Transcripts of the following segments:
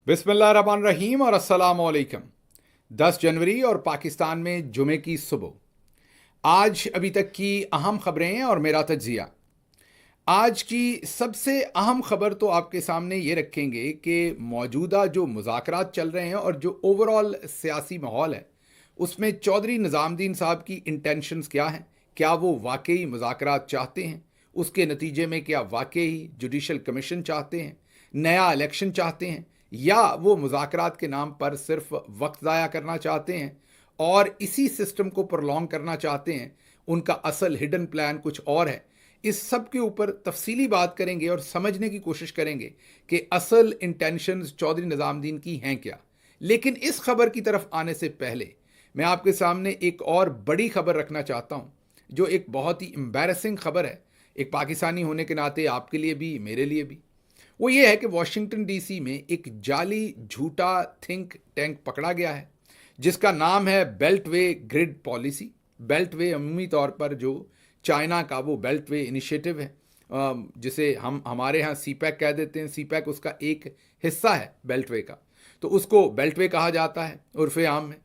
बिस्मिल्लाहिर्रहमानिर्रहीम और अस्सलाम वालेकुम। 10 जनवरी और पाकिस्तान में जुमे की सुबह। आज अभी तक की अहम खबरें और मेरा तज्जिया। आज की सबसे अहम खबर तो आपके सामने ये रखेंगे कि मौजूदा जो मुज़ाकरात चल रहे हैं और जो ओवरऑल सियासी माहौल है उसमें चौधरी निज़ामुद्दीन साहब की इंटेंशंस क्या हैं। क्या वो वाकई मुज़ाकरात चाहते हैं? उसके नतीजे में क्या वाकई जुडिशल कमीशन चाहते हैं? नया इलेक्शन चाहते हैं? या वो मुज़ाकरात के नाम पर सिर्फ वक्त ज़ाया करना चाहते हैं और इसी सिस्टम को प्रोलॉन्ग करना चाहते हैं? उनका असल हिडन प्लान कुछ और है। इस सब के ऊपर तफसीली बात करेंगे और समझने की कोशिश करेंगे कि असल इंटेंशंस चौधरी निज़ामुद्दीन की हैं क्या। लेकिन इस खबर की तरफ आने से पहले मैं आपके सामने एक और बड़ी खबर रखना चाहता हूं, जो एक बहुत ही एम्बैरसिंग खबर है, एक पाकिस्तानी होने के नाते आपके लिए भी मेरे लिए भी। वो ये है कि वॉशिंगटन डीसी में एक जाली झूठा थिंक टैंक पकड़ा गया है जिसका नाम है बेल्टवे ग्रिड पॉलिसी। बेल्टवे अमूमी तौर पर जो चाइना का वो बेल्टवे इनिशिएटिव है, जिसे हम हमारे यहाँ सीपैक कह देते हैं। सीपैक उसका एक हिस्सा है बेल्टवे का, तो उसको बेल्टवे कहा जाता है उर्फ़े आम में।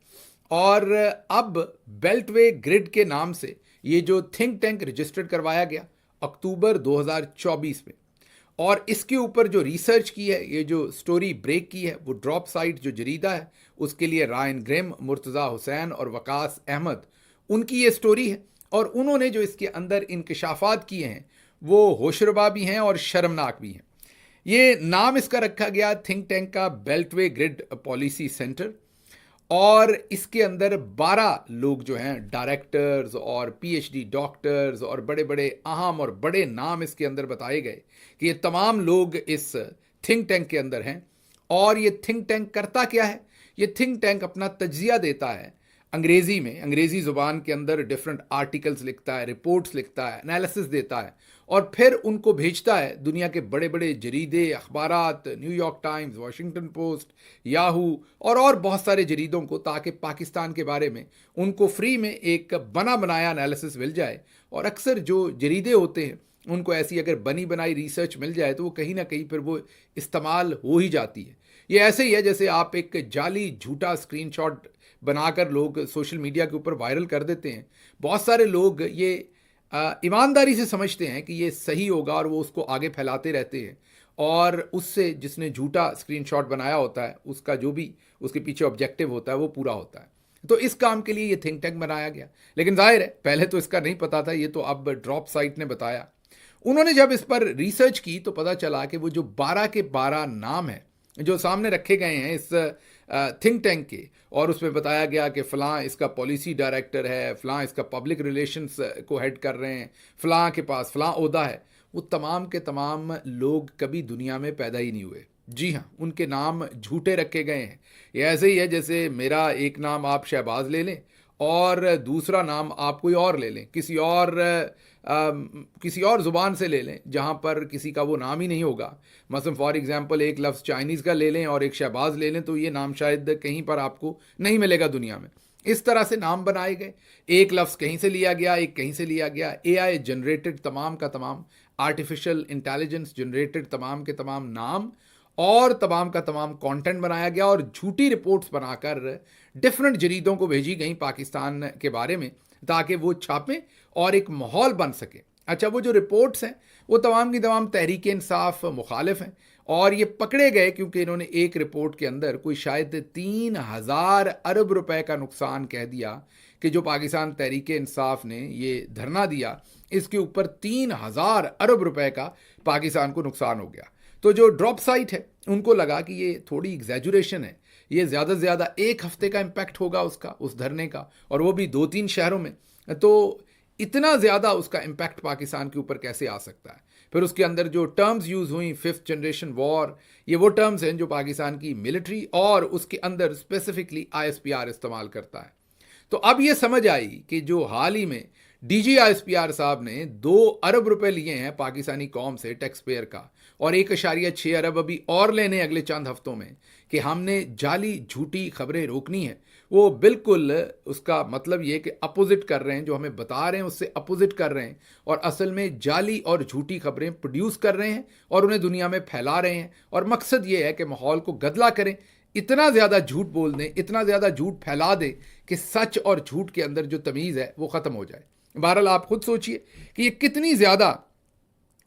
और अब बेल्टवे ग्रिड के नाम से ये जो थिंक टैंक रजिस्टर्ड करवाया गया अक्टूबर 2024 में, और इसके ऊपर जो रिसर्च की है, ये जो स्टोरी ब्रेक की है, वो ड्रॉप साइट जो जरीदा है उसके लिए रायन ग्रिम, मुर्तज़ा हुसैन और वकास अहमद, उनकी ये स्टोरी है। और उन्होंने जो इसके अंदर इंकशाफात किए हैं वो होशरुबा भी हैं और शर्मनाक भी हैं। ये नाम इसका रखा गया थिंक टैंक का बेल्टवे ग्रिड पॉलिसी सेंटर, और इसके अंदर 12 लोग जो हैं डायरेक्टर्स और पीएचडी डॉक्टर्स और बड़े बड़े अहम और बड़े नाम इसके अंदर बताए गए कि ये तमाम लोग इस थिंक टैंक के अंदर हैं। और ये थिंक टैंक करता क्या है? ये थिंक टैंक अपना तज्जिया देता है अंग्रेज़ी में, अंग्रेज़ी ज़ुबान के अंदर डिफरेंट आर्टिकल्स लिखता है, रिपोर्ट्स लिखता है, एनालिसिस देता है और फिर उनको भेजता है दुनिया के बड़े बड़े जरीदे, अखबारात, new york times, Washington post, Yahoo और बहुत सारे जरीदों को, ताकि पाकिस्तान के बारे में उनको फ्री में एक बना बनाया एनालिसिस मिल जाए। और अक्सर जो जरीदे होते हैं उनको ऐसी अगर बनी बनाई रिसर्च मिल जाए तो वो कहीं ना कहीं फिर वो इस्तेमाल हो ही जाती है। ये ऐसे ही है जैसे आप एक जाली झूठा स्क्रीनशॉट बनाकर लोग सोशल मीडिया के ऊपर वायरल कर देते हैं। बहुत सारे लोग ये ईमानदारी से समझते हैं कि ये सही होगा और वो उसको आगे फैलाते रहते हैं, और उससे जिसने झूठा स्क्रीनशॉट बनाया होता है उसका जो भी उसके पीछे ऑब्जेक्टिव होता है वो पूरा होता है। तो इस काम के लिए ये थिंक टैंक बनाया गया। लेकिन जाहिर है पहले तो इसका नहीं पता था, ये तो अब ड्रॉप साइट ने बताया। उन्होंने जब इस पर रिसर्च की तो पता चला कि वो जो 12 के 12 नाम हैं जो सामने रखे गए हैं इस थिंक टैंक के, और उसमें बताया गया कि फ़लाँ इसका पॉलिसी डायरेक्टर है, फ़लाँ इसका पब्लिक रिलेशंस को हेड कर रहे हैं, फ़लाँ के पास फ़लाँ ओहदा है, वो तमाम के तमाम लोग कभी दुनिया में पैदा ही नहीं हुए। जी हाँ, उनके नाम झूठे रखे गए हैं। ये ऐसे ही है जैसे मेरा एक नाम आप शहबाज ले लें और दूसरा नाम आप कोई और ले लें, किसी और ज़ुबान से ले लें जहाँ पर किसी का वो नाम ही नहीं होगा। मसलन फॉर एग्ज़ाम्पल एक लफ्ज़ चाइनीज़ का ले लें और एक शहबाज ले लें, तो ये नाम शायद कहीं पर आपको नहीं मिलेगा दुनिया में। इस तरह से नाम बनाए गए, एक लफ्ज़ कहीं से लिया गया, एक कहीं से लिया गया, एआई जनरेटेड तमाम का तमाम, आर्टिफिशियल इंटेलिजेंस जनरेटेड तमाम के तमाम नाम और तमाम का तमाम कंटेंट बनाया गया और झूठी रिपोर्ट्स बनाकर डिफरेंट जरीदों को भेजी गई पाकिस्तान के बारे में, ताकि वो छापें और एक माहौल बन सके। अच्छा, वो जो रिपोर्ट्स हैं वो तमाम की तमाम तहरीक इंसाफ मुखालिफ हैं, और ये पकड़े गए क्योंकि इन्होंने एक रिपोर्ट के अंदर कोई शायद 3,000 अरब रुपए का नुकसान कह दिया कि जो पाकिस्तान तहरीक इंसाफ ने ये धरना दिया इसके ऊपर 3,000 अरब रुपए का पाकिस्तान को नुकसान हो गया। तो जो ड्रॉप साइट है उनको लगा कि ये थोड़ी एग्जैजुरेशन है, ये ज़्यादा से ज़्यादा एक हफ्ते का इम्पैक्ट होगा उसका, उस धरने का, और वो भी 2-3 शहरों में। तो इतना ज़्यादा उसका इम्पैक्ट पाकिस्तान के ऊपर कैसे आ सकता है? फिर उसके अंदर जो टर्म्स यूज़ हुई, 5th जनरेशन वॉर, ये वो टर्म्स हैं जो पाकिस्तान की मिलिट्री और उसके अंदर स्पेसिफिकली आईएसपीआर इस्तेमाल करता है। तो अब ये समझ आई कि जो हाल ही में डीजी आईएसपीआर साहब ने 2 अरब रुपए लिए हैं पाकिस्तानी कौम से टैक्स पेयर का, और 1.6 अरब अभी और लेने अगले चंद हफ्तों में, कि हमने जाली झूठी खबरें रोकनी है, वो बिल्कुल उसका मतलब ये कि अपोजिट कर रहे हैं, जो हमें बता रहे हैं उससे अपोजिट कर रहे हैं, और असल में जाली और झूठी खबरें प्रोड्यूस कर रहे हैं और उन्हें दुनिया में फैला रहे हैं, और मकसद ये है कि माहौल को गदला करें, इतना ज़्यादा झूठ बोल दें, इतना ज़्यादा झूठ फैला दें कि सच और झूठ के अंदर जो तमीज़ है वो ख़त्म हो जाए। बहरहाल आप खुद सोचिए कि ये कितनी ज़्यादा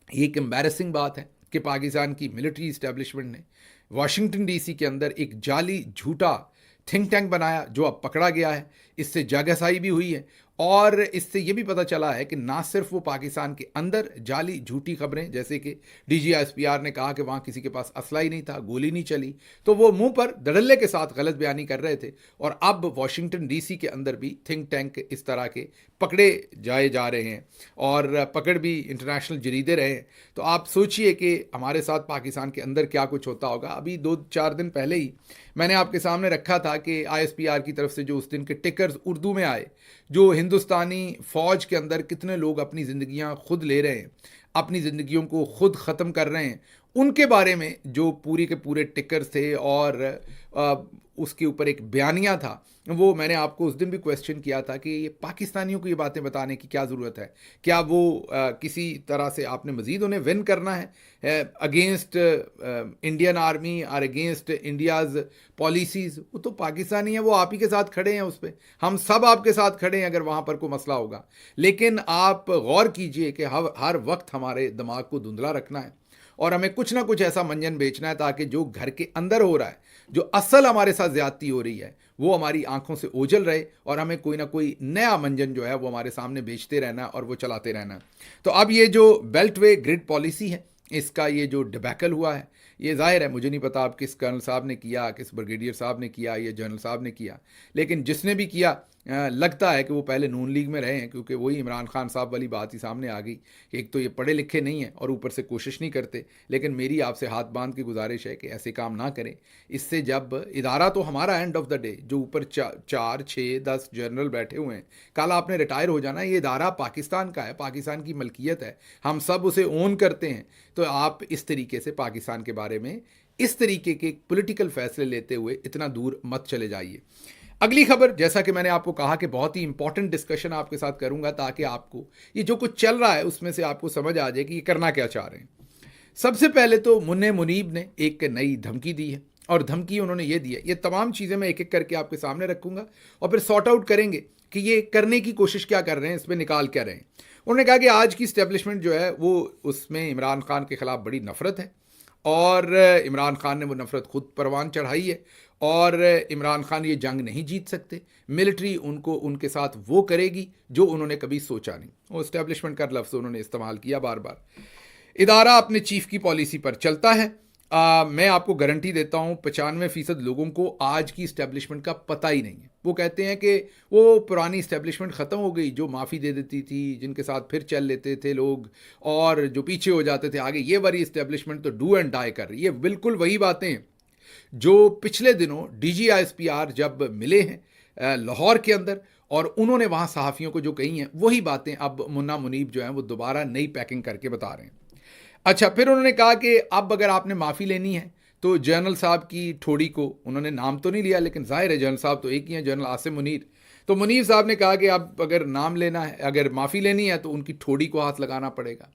एक एम्बैरेसिंग बात है कि पाकिस्तान की मिलिट्री इस्टेब्लिशमेंट ने वाशिंगटन डीसी के अंदर एक जाली झूठा थिंक टैंक बनाया, जो अब पकड़ा गया है। इससे जगहसाई भी हुई है, और इससे ये भी पता चला है कि ना सिर्फ वो पाकिस्तान के अंदर जाली झूठी खबरें, जैसे कि DGISPR ने कहा कि वहाँ किसी के पास असला ही नहीं था, गोली नहीं चली, तो वो मुंह पर धड़ल्ले के साथ गलत बयानी कर रहे थे, और अब वाशिंगटन डीसी के अंदर भी थिंक टैंक इस तरह के पकड़े जाए जा रहे हैं, और पकड़ भी इंटरनेशनल जरीदे रहे हैं। तो आप सोचिए कि हमारे साथ पाकिस्तान के अंदर क्या कुछ होता होगा। अभी 2-4 दिन पहले ही मैंने आपके सामने रखा था कि ISPR की तरफ से जो उस दिन के टिकर्स उर्दू में आए, जो हिंदुस्तानी फ़ौज के अंदर कितने लोग अपनी ज़िंदगियां खुद ले रहे हैं, अपनी ज़िंदगियों को खुद ख़त्म कर रहे हैं, उनके बारे में जो पूरी के पूरे टिकर्स थे, और उसके ऊपर एक बयानिया था, वो मैंने आपको उस दिन भी क्वेश्चन किया था कि ये पाकिस्तानियों को ये बातें बताने की क्या ज़रूरत है, क्या वो किसी तरह से आपने मज़ीद उन्हें विन करना है अगेंस्ट इंडियन आर्मी और अगेंस्ट इंडियाज़ पॉलिसीज़। वो तो पाकिस्तानी है, वो आप ही के साथ खड़े हैं, उस पर हम सब आपके साथ खड़े हैं अगर वहाँ पर कोई मसला होगा। लेकिन आप गौर कीजिए कि हर वक्त हमारे दिमाग को धुंधला रखना है, और हमें कुछ ना कुछ ऐसा मंजन बेचना है ताकि जो घर के अंदर हो रहा है, जो असल हमारे साथ ज्यादती हो रही है, वो हमारी आंखों से ओझल रहे, और हमें कोई ना कोई नया मंजन जो है वो हमारे सामने बेचते रहना और वो चलाते रहना। तो अब ये जो बेल्ट वे ग्रिड पॉलिसी है, इसका ये जो डिबैकल हुआ है, ये जाहिर है, मुझे नहीं पता आप किस कर्नल साहब ने किया, किस ब्रिगेडियर साहब ने किया या जनरल साहब ने किया, लेकिन जिसने भी किया लगता है कि वो पहले नून लीग में रहे हैं, क्योंकि वही इमरान खान साहब वाली बात ही सामने आ गई कि एक तो ये पढ़े लिखे नहीं हैं और ऊपर से कोशिश नहीं करते। लेकिन मेरी आपसे हाथ बांध की गुजारिश है कि ऐसे काम ना करें। इससे जब इदारा तो हमारा एंड ऑफ द डे, जो ऊपर 4, 6, 10 जनरल बैठे हुए हैं, कल आपने रिटायर हो जाना, ये इदारा पाकिस्तान का है, पाकिस्तान की मलकियत है, हम सब उसे ओन करते हैं। तो आप इस तरीके से पाकिस्तान के बारे में इस तरीके के पॉलिटिकल फैसले लेते हुए इतना दूर मत चले जाइए। अगली खबर, जैसा कि मैंने आपको कहा कि बहुत ही इंपॉर्टेंट डिस्कशन आपके साथ करूंगा, ताकि आपको ये जो कुछ चल रहा है उसमें से आपको समझ आ जाए कि ये करना क्या चाह रहे हैं। सबसे पहले तो मुन्ने मुनीब ने एक नई धमकी दी है, और धमकी उन्होंने ये दी है, ये तमाम चीज़ें मैं एक एक करके आपके सामने रखूंगा और फिर सॉर्ट आउट करेंगे कि ये करने की कोशिश क्या कर रहे हैं, इसमें निकाल क्या रहे हैं। उन्होंने कहा कि आज की इस्टेब्लिशमेंट जो है वो, उसमें इमरान खान के खिलाफ बड़ी नफरत है, और इमरान खान ने वो नफरत खुद परवान चढ़ाई है, और इमरान खान ये जंग नहीं जीत सकते, मिलिट्री उनको उनके साथ वो करेगी जो उन्होंने कभी सोचा नहीं। वो इस्टेब्लिशमेंट का लफ्ज़ उन्होंने इस्तेमाल किया बार बार। इदारा अपने चीफ की पॉलिसी पर चलता है। मैं आपको गारंटी देता हूँ 95% लोगों को आज की इस्टेब्लिशमेंट का पता ही नहीं है। वो कहते हैं कि वो पुरानी इस्टेब्लिशमेंट ख़त्म हो गई, जो माफ़ी दे देती थी, जिनके साथ फिर चल लेते थे लोग, और जो पीछे हो जाते थे आगे, ये वाली इस्टेब्लिशमेंट तो डू एंड डाई कर रही है। ये बिल्कुल वही बातें हैं जो पिछले दिनों DGISPR जब मिले हैं लाहौर के अंदर, और उन्होंने वहाँ सहाफ़ियों को जो कही हैं, वही बातें अब मुन्ना मुनीब जो हैं वो दोबारा नई पैकिंग करके बता रहे हैं। अच्छा, फिर उन्होंने कहा कि अब अगर आपने माफ़ी लेनी है तो जनरल साहब की ठोड़ी को, उन्होंने नाम तो नहीं लिया लेकिन जाहिर है जनरल साहब तो एक ही हैं, जनरल आसिम मुनीर, तो मुनीर साहब ने कहा कि अब अगर नाम लेना है, अगर माफ़ी लेनी है तो उनकी ठोड़ी को हाथ लगाना पड़ेगा।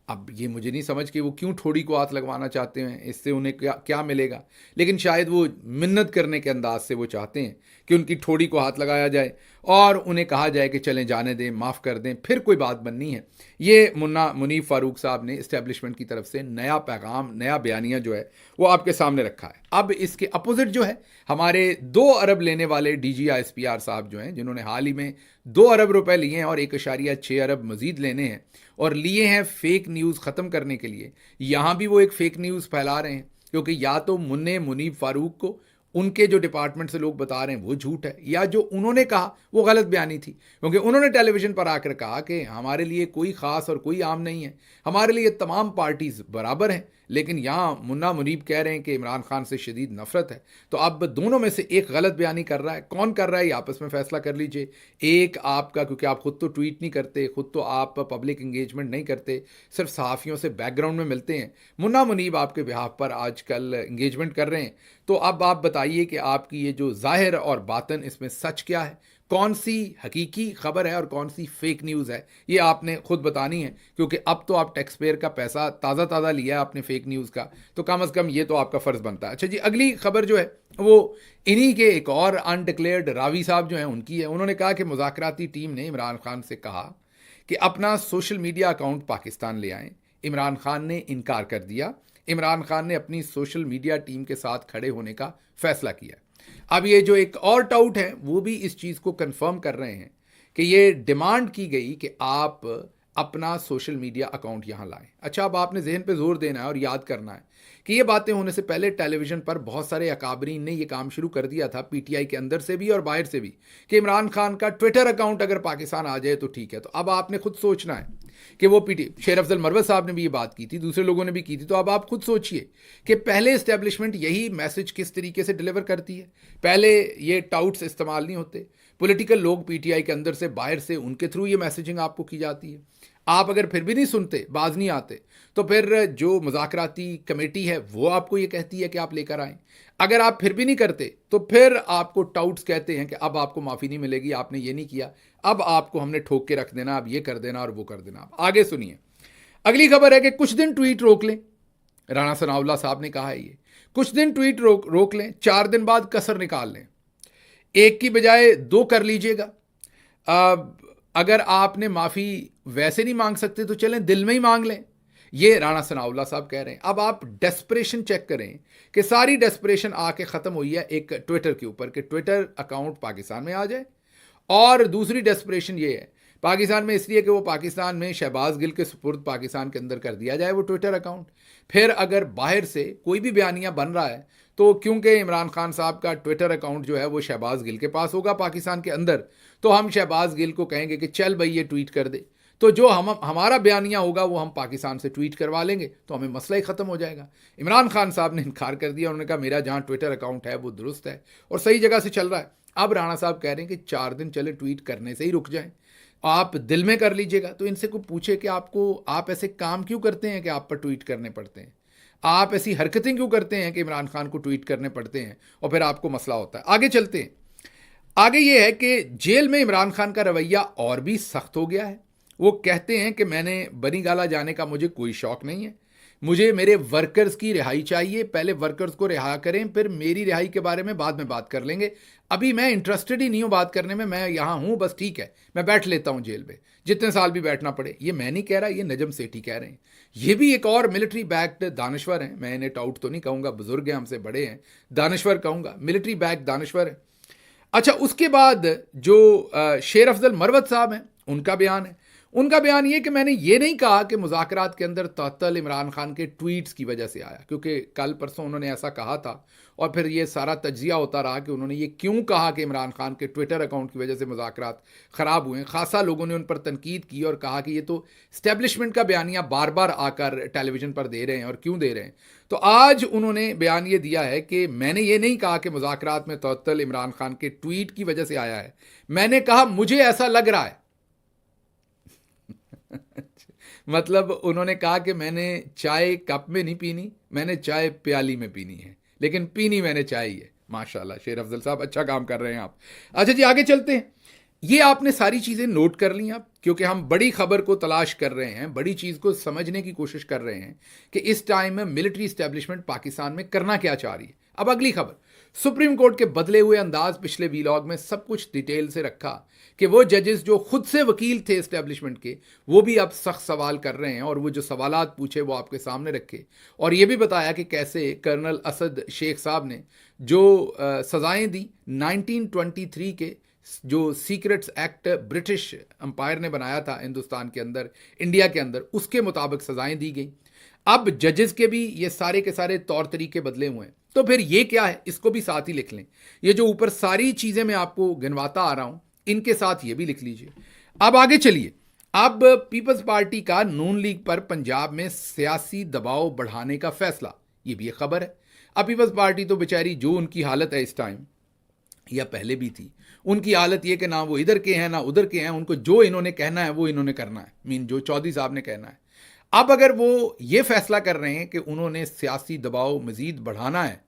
अब ये मुझे नहीं समझ कि वो क्यों ठोड़ी को हाथ लगवाना चाहते हैं, इससे उन्हें क्या मिलेगा, लेकिन शायद वो मिन्नत करने के अंदाज से वो चाहते हैं कि उनकी ठोड़ी को हाथ लगाया जाए और उन्हें कहा जाए कि चलें जाने दें, माफ़ कर दें, फिर कोई बात बननी है। ये मुन्ना मुनीब फ़ारूक साहब ने इस्टेब्लिशमेंट की तरफ से नया पैगाम, नया बयानिया जो है वो आपके सामने रखा है। अब इसके अपोजिट जो है, हमारे 2 अरब लेने वाले DGISPR साहब जो हैं, जिन्होंने हाल ही में 2 अरब रुपए लिए हैं और 1.6 अरब मजीद लेने हैं, और लिए हैं फेक न्यूज़ ख़त्म करने के लिए। यहाँ भी वो एक फ़ेक न्यूज़ फैला रहे हैं, क्योंकि या तो मुन्ने मुनीब फ़ारूक को उनके जो डिपार्टमेंट से लोग बता रहे हैं वो झूठ है, या जो उन्होंने कहा वो गलत बयानी थी, क्योंकि उन्होंने टेलीविज़न पर आकर कहा कि हमारे लिए कोई ख़ास और कोई आम नहीं है, हमारे लिए तमाम पार्टीज़ बराबर हैं, लेकिन यहाँ मुन्ना मुनीब कह रहे हैं कि इमरान खान से शदीद नफरत है। तो अब दोनों में से एक गलत बयानी कर रहा है, कौन कर रहा है ये आपस में फैसला कर लीजिए। एक आपका, क्योंकि आप खुद तो ट्वीट नहीं करते, खुद तो आप पब्लिक इंगेजमेंट नहीं करते, सिर्फ सहाफ़ियों से बैकग्राउंड में मिलते हैं। मुन्ना मुनीब आपके बिहाफ पर आजकल इंगेजमेंट कर रहे हैं। तो अब आप बताइए कि आपकी ये जो ज़ाहिर और बातन, इसमें सच क्या है, कौन सी हकीकी खबर है और कौन सी फेक न्यूज़ है, ये आपने खुद बतानी है। क्योंकि अब तो आप टैक्स पेयर का पैसा ताज़ा ताज़ा लिया है आपने फेक न्यूज़ का, तो कम से कम ये तो आपका फ़र्ज़ बनता है। अच्छा जी, अगली खबर जो है वो इन्हीं के एक और अनडिक्लेयर्ड रावी साहब जो हैं उनकी है। उन्होंने कहा कि मुज़ाकराती टीम ने इमरान खान से कहा कि अपना सोशल मीडिया अकाउंट पाकिस्तान ले आएँ। इमरान खान ने इनकार कर दिया। इमरान खान ने अपनी सोशल मीडिया टीम के साथ खड़े होने का फैसला किया। अब ये जो एक और टाउट है वो भी इस चीज़ को कंफर्म कर रहे हैं कि ये डिमांड की गई कि आप अपना सोशल मीडिया अकाउंट यहाँ लाएं। अच्छा, अब आपने जहन पे जोर देना है और याद करना है कि ये बातें होने से पहले टेलीविज़न पर बहुत सारे अकाबरीन ने ये काम शुरू कर दिया था, पीटीआई के अंदर से भी और बाहर से भी, कि इमरान खान का ट्विटर अकाउंट अगर पाकिस्तान आ जाए तो ठीक है। तो अब आपने खुद सोचना है कि वो शेर अफजल मरवत साहब ने भी ये बात की थी, दूसरे लोगों ने भी की थी। तो अब आप खुद सोचिए कि पहले इस्टेब्लिशमेंट यही मैसेज किस तरीके से डिलीवर करती है। पहले ये टाउट्स इस्तेमाल नहीं होते, पॉलिटिकल लोग पीटीआई के अंदर से बाहर से उनके थ्रू ये मैसेजिंग आपको की जाती है। आप अगर फिर भी नहीं सुनते, बाज नहीं आते, तो फिर जो मुज़ाकराती कमेटी है वो आपको ये कहती है कि आप लेकर आएँ। अगर आप फिर भी नहीं करते तो फिर आपको टाउट्स कहते हैं कि अब आपको माफ़ी नहीं मिलेगी, आपने ये नहीं किया, अब आपको हमने ठोक के रख देना, अब ये कर देना और वो कर देना। आप आगे सुनिए, अगली खबर है कि कुछ दिन ट्वीट रोक लें। राणा सनाउल्लाह साहब ने कहा है ये, कुछ दिन ट्वीट रोक लें, 4 दिन बाद कसर निकाल लें, एक की बजाय 2 कर लीजिएगा। अगर आपने माफ़ी वैसे नहीं मांग सकते तो चलें दिल में ही मांग लें, ये राणा सनाउल्लाह साहब कह रहे हैं। अब आप डेस्परेशन चेक करें कि सारी डेस्परेशन आके ख़त्म हुई है एक ट्विटर के ऊपर कि ट्विटर अकाउंट पाकिस्तान में आ जाए, और दूसरी डेस्परेशन ये है पाकिस्तान में इसलिए कि वो पाकिस्तान में शहबाज गिल के सुपुर्द पाकिस्तान के अंदर कर दिया जाए वो ट्विटर अकाउंट। फिर अगर बाहर से कोई भी बयानिया बन रहा है तो क्योंकि इमरान खान साहब का ट्विटर अकाउंट जो है वो शहबाज गिल के पास होगा पाकिस्तान के अंदर, तो हम शहबाज गिल को कहेंगे कि चल भाई ये ट्वीट कर दे, तो जो हमारा बयानिया होगा वो हम पाकिस्तान से ट्वीट करवा लेंगे, तो हमें मसला ही ख़त्म हो जाएगा। इमरान खान साहब ने इनकार कर दिया, उन्होंने कहा मेरा जहाँ ट्विटर अकाउंट है वो दुरुस्त है और सही जगह से चल रहा है। अब राणा साहब कह रहे हैं कि 4 दिन चले, ट्वीट करने से ही रुक जाएं, आप दिल में कर लीजिएगा। तो इनसे कोई पूछे कि आप ऐसे काम क्यों करते हैं कि आप पर ट्वीट करने पड़ते हैं, आप ऐसी हरकतें क्यों करते हैं कि इमरान खान को ट्वीट करने पड़ते हैं और फिर आपको मसला होता है। आगे चलते हैं, आगे ये है कि जेल में इमरान खान का रवैया और भी सख्त हो गया है। वो कहते हैं कि मैंने बनी गाला जाने का मुझे कोई शौक नहीं है, मुझे मेरे वर्कर्स की रिहाई चाहिए, पहले वर्कर्स को रिहा करें, फिर मेरी रिहाई के बारे में बाद में बात कर लेंगे, अभी मैं इंटरेस्टेड ही नहीं हूँ बात करने में, मैं यहाँ हूँ बस, ठीक है मैं बैठ लेता हूँ जेल में, जितने साल भी बैठना पड़े। ये मैं नहीं कह रहा, ये नजम सेठी कह रहे हैं। ये भी एक और मिलिट्री बैक्ड दानश्वर हैं, मैं इन्हें टाउट तो नहीं कहूँगा, बुजुर्ग हैं, हमसे बड़े हैं, दानश्वर कहूँगा, मिलिट्री बैक्ड दानश्वर है। अच्छा, उसके बाद जो शेर अफजल मरवत साहब हैं उनका बयान है। उनका बयान ये कि मैंने ये नहीं कहा कि मुज़ाकरात के अंदर तअत्तुल इमरान खान के ट्वीट्स की वजह से आया, क्योंकि कल परसों उन्होंने ऐसा कहा था और फिर ये सारा तज्जिया होता रहा कि उन्होंने ये क्यों कहा कि इमरान खान के ट्विटर अकाउंट की वजह से मुज़ाकरात ख़राब हुए। खासा लोगों ने उन पर तनकीद की और कहा कि ये तो इस्टेब्लिशमेंट का बयानिया बार बार आकर टेलीविज़न पर दे रहे हैं और क्यों दे रहे हैं। तो आज उन्होंने बयान ये दिया है कि मैंने ये नहीं कहा कि मुज़ाकरात में तअत्तुल इमरान खान के ट्वीट की वजह से आया है, मैंने कहा मुझे ऐसा लग रहा है। मतलब उन्होंने कहा कि मैंने चाय कप में नहीं पीनी, मैंने चाय प्याली में पीनी है, लेकिन पीनी मैंने चाय ही है। माशाल्लाह शेर अफजल साहब, अच्छा काम कर रहे हैं आप। अच्छा जी, आगे चलते हैं। ये आपने सारी चीज़ें नोट कर ली आप, क्योंकि हम बड़ी खबर को तलाश कर रहे हैं, बड़ी चीज़ को समझने की कोशिश कर रहे हैं कि इस टाइम में मिलिट्री इस्टेब्लिशमेंट पाकिस्तान में करना क्या चाह रही है। अब अगली खबर, सुप्रीम कोर्ट के बदले हुए अंदाज, पिछले वीलॉग में सब कुछ डिटेल से रखा कि वो जजेस जो खुद से वकील थे इस्टेब्लिशमेंट के, वो भी अब सख्त सवाल कर रहे हैं और वो जो सवालात पूछे वो आपके सामने रखे, और ये भी बताया कि कैसे कर्नल असद शेख साहब ने जो सज़ाएं दी 1923 के जो सीक्रेट्स एक्ट ब्रिटिश अंपायर ने बनाया था हिंदुस्तान के अंदर, इंडिया के अंदर, उसके मुताबिक सज़ाएं दी गई। अब जजेस के भी ये सारे के सारे तौर तरीके बदले हुए हैं। तो फिर ये क्या है, इसको भी साथ ही लिख लें। ये जो ऊपर सारी चीज़ें मैं आपको गिनवाता आ रहा हूं, इनके साथ ये भी लिख लीजिए। अब आगे चलिए, अब पीपल्स पार्टी का नून लीग पर पंजाब में सियासी दबाव बढ़ाने का फैसला, ये भी एक खबर है। अब पीपल्स पार्टी तो बेचारी, जो उनकी हालत है इस टाइम, या पहले भी थी, उनकी हालत ये कि ना वो इधर के हैं ना उधर के हैं, उनको जो इन्होंने कहना है वो इन्होंने करना है, मीन जो चौधरी साहब ने कहना है। अब अगर वो ये फैसला कर रहे हैं कि उन्होंने सियासी दबाव मजीद बढ़ाना है,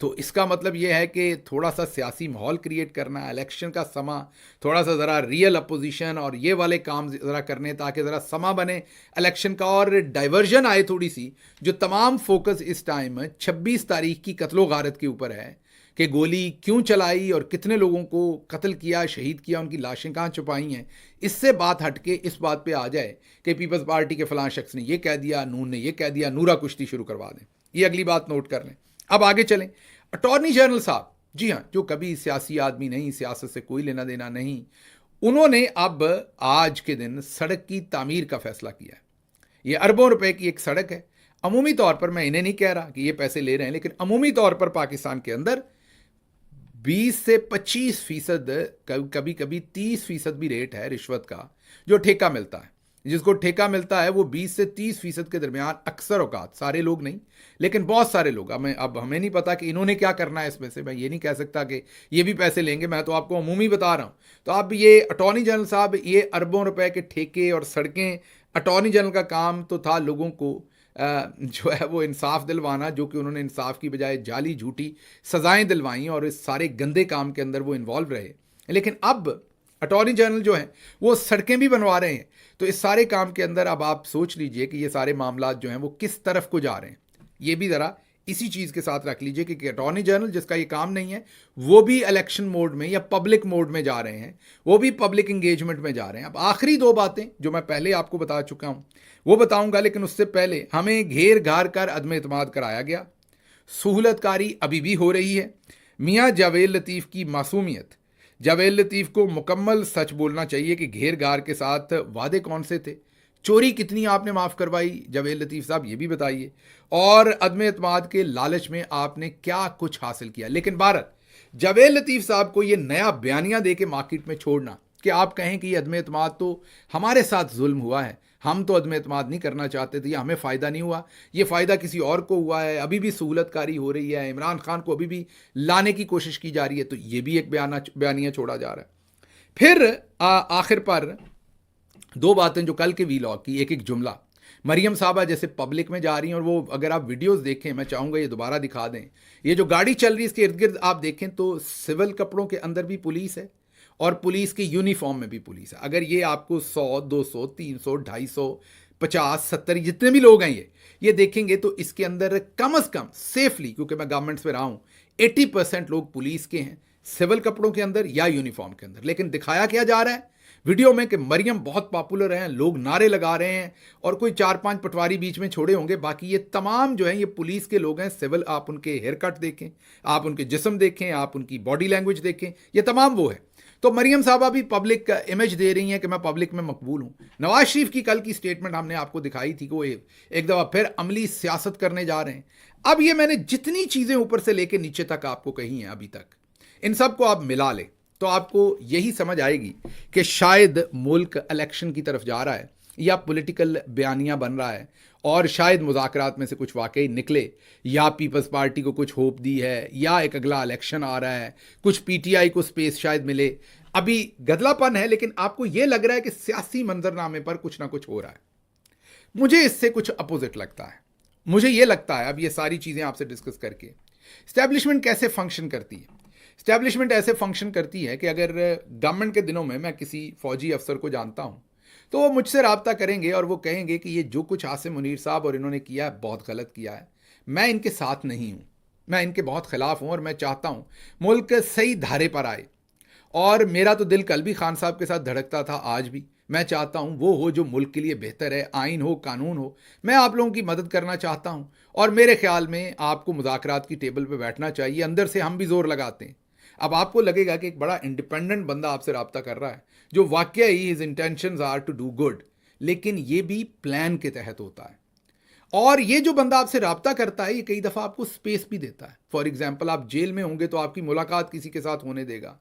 तो इसका मतलब यह है कि थोड़ा सा सियासी माहौल क्रिएट करना है, इलेक्शन का समा, थोड़ा सा ज़रा रियल अपोजिशन और ये वाले काम ज़रा करने, ताकि ज़रा समा बने इलेक्शन का और डाइवर्जन आए थोड़ी सी। जो तमाम फोकस इस टाइम 26 तारीख की कत्लो गारत के ऊपर है कि गोली क्यों चलाई और कितने लोगों को कत्ल किया, शहीद किया, उनकी लाशें कहाँ छुपाई हैं, इससे बात हटके इस बात पे आ जाए कि पीपल्स पार्टी के फलां शख्स ने ये कह दिया, नून ने ये कह दिया, नूरा कुश्ती शुरू करवा दें। ये अगली बात नोट कर लें। अब आगे चलें। अटॉर्नी जनरल साहब, जी हाँ, जो कभी सियासी आदमी नहीं, सियासत से कोई लेना देना नहीं, उन्होंने अब आज के दिन सड़क की तामीर का फैसला किया है। ये अरबों रुपए की एक सड़क है। अमूमी तौर पर, मैं इन्हें नहीं कह रहा कि ये पैसे ले रहे हैं, लेकिन अमूमी तौर पर पाकिस्तान के अंदर 20 से 25%, कभी कभी 30% भी रेट है रिश्वत का जो ठेका मिलता है। जिसको ठेका मिलता है वो 20 से 30% के दरमियान, अक्सर औकात, सारे लोग नहीं लेकिन बहुत सारे लोग, अब हमें नहीं पता कि इन्होंने क्या करना है इसमें से, मैं ये नहीं कह सकता कि ये भी पैसे लेंगे, मैं तो आपको अमूमी बता रहा हूँ। तो अब ये अटॉर्नी जनरल साहब, ये अरबों रुपए के ठेके और सड़कें, अटॉर्नी जनरल का काम तो था लोगों को जो है वो इंसाफ दिलवाना, जो कि उन्होंने इंसाफ की बजाय जाली झूठी सजाएं दिलवाई और इस सारे गंदे काम के अंदर वो इन्वॉल्व रहे। लेकिन अब अटॉर्नी जनरल जो हैं वो सड़कें भी बनवा रहे हैं। तो इस सारे काम के अंदर अब आप सोच लीजिए कि ये सारे मामला जो हैं वो किस तरफ को जा रहे हैं। ये भी ज़रा इसी चीज़ के साथ रख लीजिए कि अटॉर्नी जनरल, जिसका ये काम नहीं है, वो भी इलेक्शन मोड में या पब्लिक मोड में जा रहे हैं, वो भी पब्लिक इंगेजमेंट में जा रहे हैं। अब आखिरी दो बातें जो मैं पहले आपको बता चुका हूं वो बताऊंगा, लेकिन उससे पहले हमें घेर घार कर अदम एतमाद कराया गया। सहूलतकारी अभी भी हो रही है। मियाँ जावेद लतीफ़ की मासूमियत, जावेद लतीफ़ को मुकम्मल सच बोलना चाहिए कि घेर घार के साथ वादे कौन से थे, चोरी कितनी आपने माफ़ करवाई जावेद लतीफ़ साहब, ये भी बताइए, और अदम एतमाद के लालच में आपने क्या कुछ हासिल किया। लेकिन भारत, जावेद लतीफ़ साहब को ये नया बयानिया दे के मार्केट में छोड़ना कि आप कहें कि ये अदम एतमाद तो हमारे साथ जुल्म हुआ है, हम तो अदम एतमाद नहीं करना चाहते थे, या हमें फ़ायदा नहीं हुआ, ये फ़ायदा किसी और को हुआ है, अभी भी सहूलतकारी हो रही है, इमरान खान को अभी भी लाने की कोशिश की जा रही है, तो ये भी एक बयानिया छोड़ा जा रहा है। फिर आखिर पर दो बातें जो कल के वीलॉग की, एक जुमला, मरियम साहबा जैसे पब्लिक में जा रही हैं, और वो अगर आप वीडियोस देखें, मैं चाहूँगा ये दोबारा दिखा दें, ये जो गाड़ी चल रही है इसके इर्द गिर्द आप देखें तो सिविल कपड़ों के अंदर भी पुलिस है और पुलिस के यूनिफॉर्म में भी पुलिस है। अगर ये आपको 100, 200, 300, 250, 50, 70 जितने भी लोग हैं ये देखेंगे तो इसके अंदर कम अज़ कम सेफली, क्योंकि मैं गवर्नमेंट्स में रहा हूँ, 80% लोग पुलिस के हैं, सिविल कपड़ों के अंदर या यूनिफॉर्म के अंदर। लेकिन दिखाया क्या जा रहा है वीडियो में कि मरियम बहुत पॉपुलर हैं, लोग नारे लगा रहे हैं, और कोई 4-5 पटवारी बीच में छोड़े होंगे, बाकी ये तमाम जो हैं ये पुलिस के लोग हैं। सिविल, आप उनके हेयर कट देखें, आप उनके जिस्म देखें, आप उनकी बॉडी लैंग्वेज देखें, ये तमाम वो है। तो मरियम साहबा भी पब्लिक का इमेज दे रही हैं कि मैं पब्लिक में मकबूल हूँ। नवाज शरीफ की कल की स्टेटमेंट हमने आपको दिखाई थी कि वो एक दफ़ा फिर अमली सियासत करने जा रहे हैं। अब ये मैंने जितनी चीज़ें ऊपर से लेकर नीचे तक आपको कही हैं अभी तक, इन सब को आप मिला लें तो आपको यही समझ आएगी कि शायद मुल्क इलेक्शन की तरफ जा रहा है, या पॉलिटिकल बयानिया बन रहा है, और शायद मुज़ाकरात में से कुछ वाकई निकले, या पीपल्स पार्टी को कुछ होप दी है, या एक अगला इलेक्शन आ रहा है, कुछ पीटीआई को स्पेस शायद मिले। अभी गदलापन है, लेकिन आपको यह लग रहा है कि सियासी मंजरनामे पर कुछ ना कुछ हो रहा है। मुझे इससे कुछ अपोजिट लगता है। मुझे यह लगता है, अब ये सारी चीज़ें आपसे डिस्कस करके, इस्टेब्लिशमेंट कैसे फंक्शन करती है। इस्टेब्लिशमेंट ऐसे फंक्शन करती है कि अगर गवर्नमेंट के दिनों में मैं किसी फौजी अफसर को जानता हूँ तो वो मुझसे रब्ता करेंगे और वो कहेंगे कि ये जो कुछ आसिम मुनीर साहब और इन्होंने किया है बहुत गलत किया है, मैं इनके साथ नहीं हूँ, मैं इनके बहुत ख़िलाफ़ हूँ, और मैं चाहता हूँ मुल्क सही धारे पर आए। और मेरा तो दिल कल भी खान साहब के साथ धड़कता था, आज भी मैं चाहता हूँ वो हो जो मुल्क के लिए बेहतर है, आइन हो, कानून हो। मैं आप लोगों की मदद करना चाहता हूँ, और मेरे ख्याल में आपको मुज़ाकरात की टेबल पर बैठना चाहिए। अंदर से हम भी ज़ोर लगाते हैं। अब आपको लगेगा कि एक बड़ा इंडिपेंडेंट बंदा आपसे रब्ता कर रहा है जो वाकई ही his intentions are to do good, लेकिन ये भी प्लान के तहत होता है। और ये जो बंदा आपसे रब्ता करता है ये कई दफ़ा आपको स्पेस भी देता है। फॉर एग्जाम्पल, आप जेल में होंगे तो आपकी मुलाकात किसी के साथ होने देगा,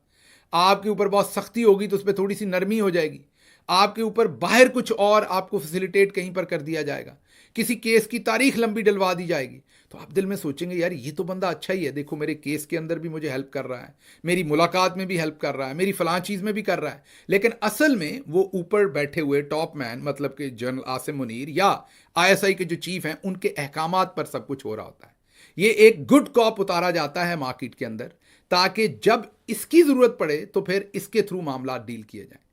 आपके ऊपर बहुत सख्ती होगी तो उस पर थोड़ी सी नरमी हो जाएगी, आपके ऊपर बाहर कुछ और आपको फैसिलिटेट कहीं पर कर दिया जाएगा, किसी केस की तारीख लंबी डलवा दी जाएगी, तो आप दिल में सोचेंगे यार ये तो बंदा अच्छा ही है, देखो मेरे केस के अंदर भी मुझे हेल्प कर रहा है, मेरी मुलाकात में भी हेल्प कर रहा है, मेरी फलां चीज़ में भी कर रहा है। लेकिन असल में वो ऊपर बैठे हुए टॉप मैन, मतलब कि जनरल आसिम मुनीर या आईएसआई के जो चीफ हैं, उनके अहकामात पर सब कुछ हो रहा होता है। ये एक गुड कॉप उतारा जाता है मार्केट के अंदर, ताकि जब इसकी ज़रूरत पड़े तो फिर इसके थ्रू मामला डील किए जाएं।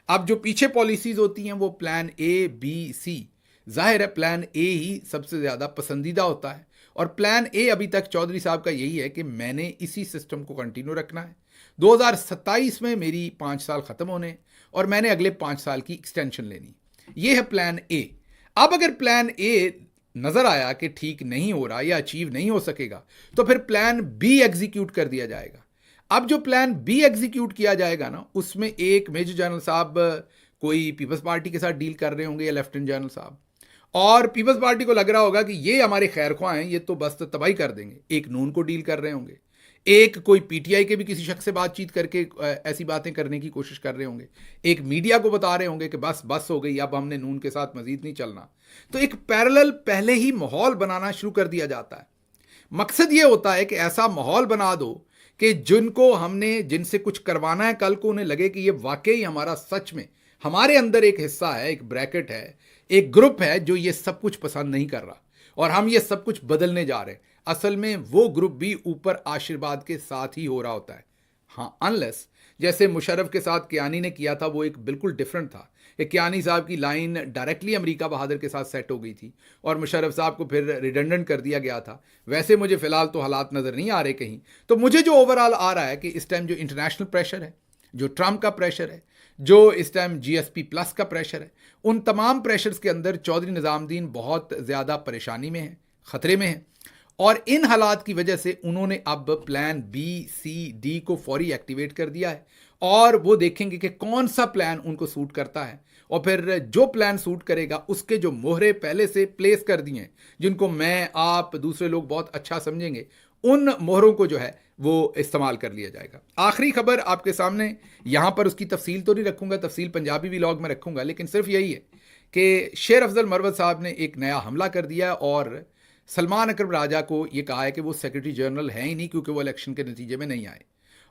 अब जो पीछे पॉलिसीज़ होती हैं वो प्लान ए बी सी, जाहिर है प्लान ए ही सबसे ज़्यादा पसंदीदा होता है, और प्लान ए अभी तक चौधरी साहब का यही है कि मैंने इसी सिस्टम को कंटिन्यू रखना है। 2027 में मेरी 5 साल ख़त्म होने और मैंने अगले 5 साल की एक्सटेंशन लेनी, ये है प्लान ए। अब अगर प्लान ए नज़र आया कि ठीक नहीं हो रहा या अचीव नहीं हो सकेगा, तो फिर प्लान बी एग्जीक्यूट कर दिया जाएगा। अब जो प्लान बी एग्जीक्यूट किया जाएगा ना, उसमें एक मेजर जनरल साहब कोई पीपल्स पार्टी के साथ डील कर रहे होंगे या लेफ्टिनेंट जनरल साहब, और पीपल्स पार्टी को लग रहा होगा कि ये हमारे खैर ख्वाह हैं, ये तो बस तबाही कर देंगे, एक नून को डील कर रहे होंगे, एक कोई पीटीआई के भी किसी शख्स से बातचीत करके ऐसी बातें करने की कोशिश कर रहे होंगे, एक मीडिया को बता रहे होंगे कि बस बस हो गई, अब हमने नून के साथ मजीद नहीं चलना। तो एक पैरेलल पहले ही माहौल बनाना शुरू कर दिया जाता है। मकसद ये होता है कि ऐसा माहौल बना दो कि जिनको हमने जिनसे कुछ करवाना है, कल को उन्हें लगे कि ये वाकई हमारा सच में हमारे अंदर एक हिस्सा है, एक ब्रैकेट है, एक ग्रुप है जो ये सब कुछ पसंद नहीं कर रहा और हम ये सब कुछ बदलने जा रहे हैं। असल में वो ग्रुप भी ऊपर आशीर्वाद के साथ ही हो रहा होता है। हाँ, अनलेस जैसे मुशर्रफ के साथ कियानी ने किया था, वो एक बिल्कुल डिफरेंट था कि कियानी साहब की लाइन डायरेक्टली अमेरिका बहादुर के साथ सेट हो गई थी और मुशर्रफ साहब को फिर रिडंडेंट कर दिया गया था। वैसे मुझे फ़िलहाल तो हालात नज़र नहीं आ रहे कहीं। तो मुझे जो ओवरऑल आ रहा है कि इस टाइम जो इंटरनेशनल प्रेशर है, जो ट्रंप का प्रेशर है, जो इस टाइम जीएसपी प्लस का प्रेशर है, उन तमाम प्रेशर्स के अंदर चौधरी निज़ामुद्दीन बहुत ज़्यादा परेशानी में है, ख़तरे में है, और इन हालात की वजह से उन्होंने अब प्लान बी सी डी को फौरी एक्टिवेट कर दिया है और वो देखेंगे कि कौन सा प्लान उनको सूट करता है, और फिर जो प्लान सूट करेगा उसके जो मोहरे पहले से प्लेस कर दिए हैं, जिनको मैं आप दूसरे लोग बहुत अच्छा समझेंगे, उन मोहरों को जो है वो इस्तेमाल कर लिया जाएगा। आखिरी खबर आपके सामने, यहाँ पर उसकी तफसील तो नहीं रखूँगा, तफसील पंजाबी व्लॉग में रखूँगा, लेकिन सिर्फ यही है कि शेर अफजल मरवत साहब ने एक नया हमला कर दिया और सलमान अकरम राजा को ये कहा है कि वो सेक्रेटरी जनरल हैं ही नहीं, क्योंकि वो इलेक्शन के नतीजे में नहीं आए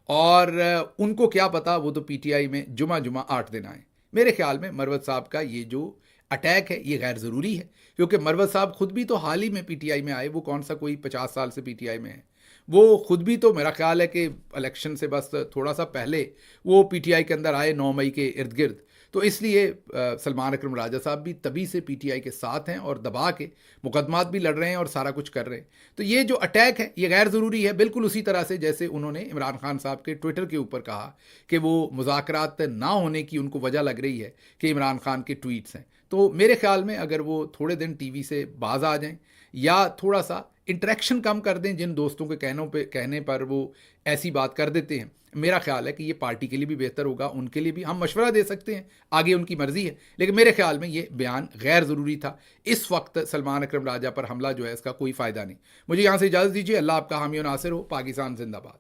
और उनको क्या पता, वो तो पीटीआई में जुमा 8 दिन आए। मेरे ख्याल में मरवत साहब का ये जो अटैक है ये गैर ज़रूरी है, क्योंकि मरवत साहब खुद भी तो हाल ही में पीटीआई में आए, वो कौन सा कोई 50 साल से पीटीआई में है, वो खुद भी तो मेरा ख्याल है कि इलेक्शन से बस थोड़ा सा पहले वो पीटीआई के अंदर आए 9 मई के इर्द गिर्द। तो इसलिए सलमान अकरम राजा साहब भी तभी से पीटीआई के साथ हैं और दबा के मुकदमात भी लड़ रहे हैं और सारा कुछ कर रहे हैं। तो ये जो अटैक है ये गैर ज़रूरी है, बिल्कुल उसी तरह से जैसे उन्होंने इमरान खान साहब के ट्विटर के ऊपर कहा कि वो मुज़ाकरात ना होने की उनको वजह लग रही है कि इमरान खान के ट्वीट्स हैं। तो मेरे ख्याल में अगर वो थोड़े दिन टीवी से बाज आ जाएं या थोड़ा सा इंटरेक्शन कम कर दें, जिन दोस्तों के कहने पर वो ऐसी बात कर देते हैं, मेरा ख्याल है कि ये पार्टी के लिए भी बेहतर होगा, उनके लिए भी। हम मशवरा दे सकते हैं, आगे उनकी मर्जी है, लेकिन मेरे ख्याल में ये बयान गैर ज़रूरी था। इस वक्त सलमान अकरम राजा पर हमला जो है इसका कोई फ़ायदा नहीं। मुझे यहाँ से इजाज़त दीजिए। अल्लाह आपका हामी और नासिर हो। पाकिस्तान जिंदाबाद।